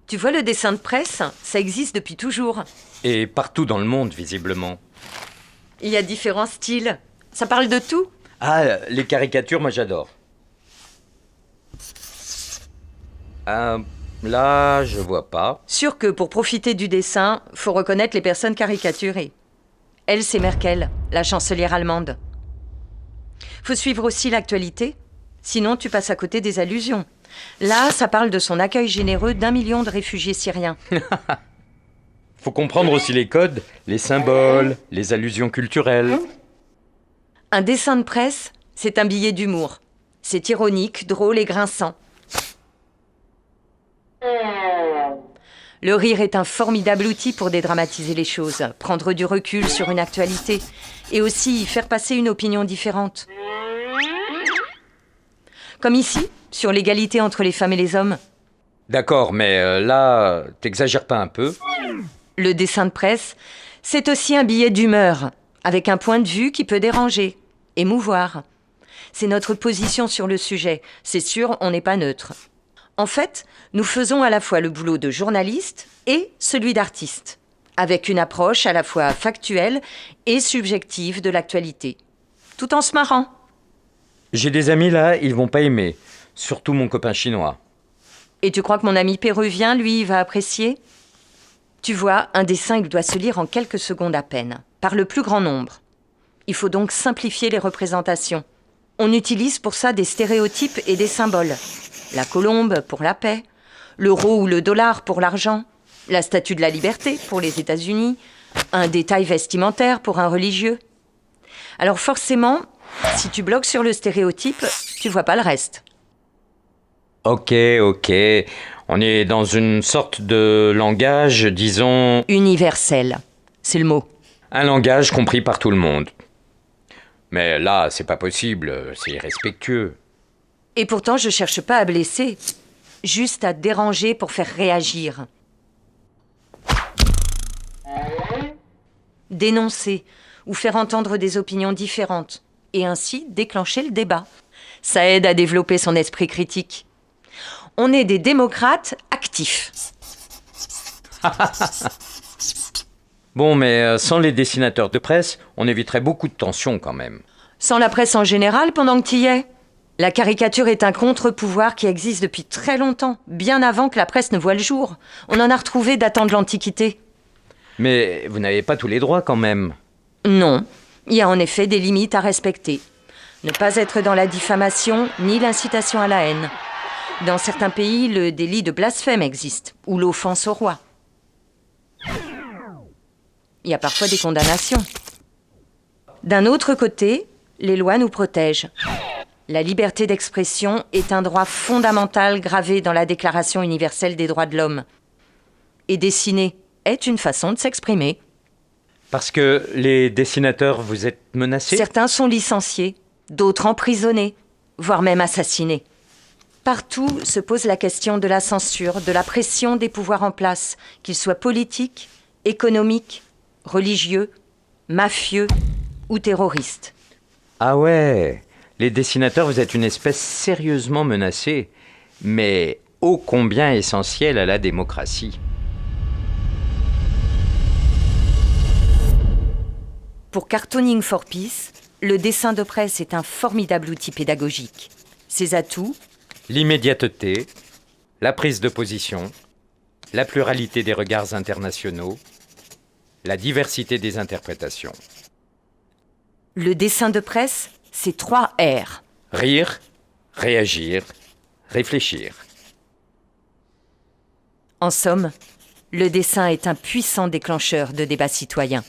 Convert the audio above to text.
Tu vois, le dessin de presse, ça existe depuis toujours. Et partout dans le monde, visiblement. Il y a différents styles. Ça parle de tout. Ah, les caricatures, moi j'adore. Là, je vois pas. Sûr que pour profiter du dessin, faut reconnaître les personnes caricaturées. Elle, c'est Merkel, la chancelière allemande. Faut suivre aussi l'actualité, sinon tu passes à côté des allusions. Là, ça parle de son accueil généreux d'1 million de réfugiés syriens. Faut comprendre aussi les codes, les symboles, les allusions culturelles. Un dessin de presse, c'est un billet d'humour. C'est ironique, drôle et grinçant. Le rire est un formidable outil pour dédramatiser les choses, prendre du recul sur une actualité et aussi faire passer une opinion différente. Comme ici, sur l'égalité entre les femmes et les hommes. D'accord, mais là, t'exagères pas un peu? Le dessin de presse, c'est aussi un billet d'humeur, avec un point de vue qui peut déranger, émouvoir. C'est notre position sur le sujet. C'est sûr, on n'est pas neutre. En fait, nous faisons à la fois le boulot de journaliste et celui d'artiste, avec une approche à la fois factuelle et subjective de l'actualité, tout en se marrant. J'ai des amis là, ils vont pas aimer. Surtout mon copain chinois. Et tu crois que mon ami péruvien, lui, va apprécier ? Tu vois, un dessin, il doit se lire en quelques secondes à peine, par le plus grand nombre. Il faut donc simplifier les représentations. On utilise pour ça des stéréotypes et des symboles. La colombe pour la paix, l'euro ou le dollar pour l'argent, la statue de la liberté pour les États-Unis, un détail vestimentaire pour un religieux. Alors forcément, si tu bloques sur le stéréotype, tu vois pas le reste. Ok. On est dans une sorte de langage, disons... Universel, c'est le mot. Un langage compris par tout le monde. Mais là, c'est pas possible, c'est irrespectueux. Et pourtant, je cherche pas à blesser, juste à déranger pour faire réagir. Dénoncer ou faire entendre des opinions différentes et ainsi déclencher le débat. Ça aide à développer son esprit critique. On est des démocrates actifs. Bon, mais sans les dessinateurs de presse, on éviterait beaucoup de tensions quand même. Sans la presse en général, pendant que t'y es. La caricature est un contre-pouvoir qui existe depuis très longtemps, bien avant que la presse ne voie le jour. On en a retrouvé datant de l'Antiquité. Mais vous n'avez pas tous les droits quand même. Non, il y a en effet des limites à respecter. Ne pas être dans la diffamation ni l'incitation à la haine. Dans certains pays, le délit de blasphème existe, ou l'offense au roi. Il y a parfois des condamnations. D'un autre côté, les lois nous protègent. La liberté d'expression est un droit fondamental gravé dans la Déclaration universelle des droits de l'homme. Et dessiner est une façon de s'exprimer. Parce que les dessinateurs, vous êtes menacés? Certains sont licenciés, d'autres emprisonnés, voire même assassinés. Partout se pose la question de la censure, de la pression des pouvoirs en place, qu'ils soient politiques, économiques, religieux, mafieux ou terroristes. Ah ouais, les dessinateurs, vous êtes une espèce sérieusement menacée, mais ô combien essentielle à la démocratie. Pour Cartooning for Peace, le dessin de presse est un formidable outil pédagogique. Ses atouts: l'immédiateté, la prise de position, la pluralité des regards internationaux, la diversité des interprétations. Le dessin de presse, c'est 3 R. Rire, réagir, réfléchir. En somme, le dessin est un puissant déclencheur de débats citoyens.